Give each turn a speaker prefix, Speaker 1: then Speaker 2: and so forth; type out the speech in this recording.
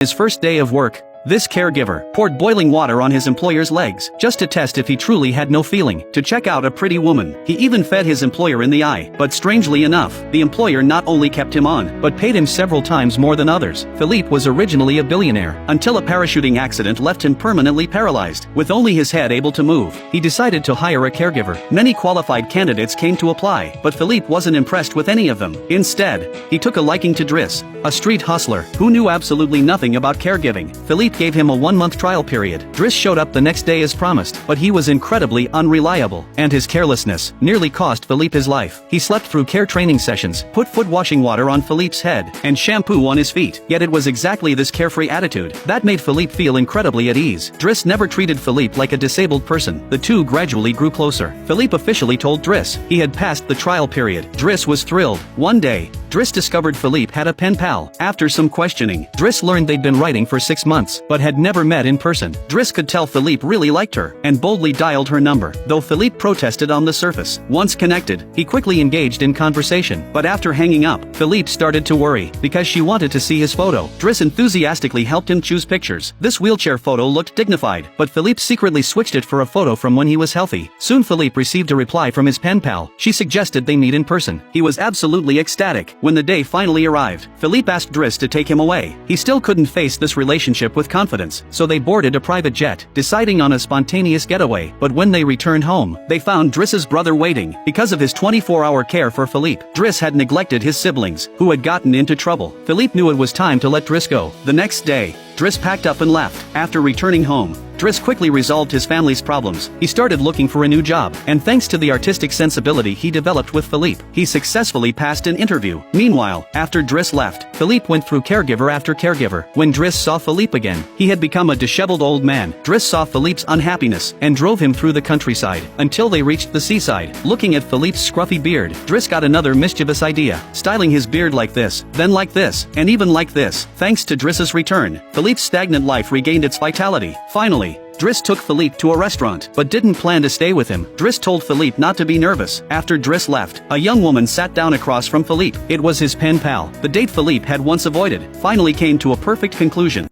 Speaker 1: His first day of work, this caregiver poured boiling water on his employer's legs just to test if he truly had no feeling, to check out a pretty woman. He even fed his employer in the eye, but strangely enough, the employer not only kept him on, but paid him several times more than others. Philippe was originally a billionaire, until a parachuting accident left him permanently paralyzed. With only his head able to move, he decided to hire a caregiver. Many qualified candidates came to apply, but Philippe wasn't impressed with any of them. Instead, he took a liking to Driss, a street hustler, who knew absolutely nothing about caregiving. Philippe gave him a 1-month trial period. Driss showed up the next day as promised, but he was incredibly unreliable, and his carelessness nearly cost Philippe his life. He slept through care training sessions, put foot washing water on Philippe's head, and shampoo on his feet. Yet it was exactly this carefree attitude that made Philippe feel incredibly at ease. Driss never treated Philippe like a disabled person. The two gradually grew closer. Philippe officially told Driss he had passed the trial period. Driss was thrilled. One day, Driss discovered Philippe had a pen pal. After some questioning, Driss learned they'd been writing for 6 months, but had never met in person. Driss could tell Philippe really liked her, and boldly dialed her number, though Philippe protested on the surface. Once connected, he quickly engaged in conversation, but after hanging up, Philippe started to worry, because she wanted to see his photo. Driss enthusiastically helped him choose pictures. This wheelchair photo looked dignified, but Philippe secretly switched it for a photo from when he was healthy. Soon Philippe received a reply from his pen pal. She suggested they meet in person. He was absolutely ecstatic. When the day finally arrived, Philippe asked Driss to take him away. He still couldn't face this relationship with confidence, so they boarded a private jet, deciding on a spontaneous getaway. But when they returned home, they found Driss's brother waiting. Because of his 24-hour care for Philippe, Driss had neglected his siblings, who had gotten into trouble. Philippe knew it was time to let Driss go. The next day, Driss packed up and left. After returning home, Driss quickly resolved his family's problems. He started looking for a new job, and thanks to the artistic sensibility he developed with Philippe, he successfully passed an interview. Meanwhile, after Driss left, Philippe went through caregiver after caregiver. When Driss saw Philippe again, he had become a disheveled old man. Driss saw Philippe's unhappiness, and drove him through the countryside, until they reached the seaside. Looking at Philippe's scruffy beard, Driss got another mischievous idea, styling his beard like this, then like this, and even like this. Thanks to Driss's return, Philippe's stagnant life regained its vitality. Finally, Driss took Philippe to a restaurant, but didn't plan to stay with him. Driss told Philippe not to be nervous. After Driss left, a young woman sat down across from Philippe. It was his pen pal. The date Philippe had once avoided finally came to a perfect conclusion.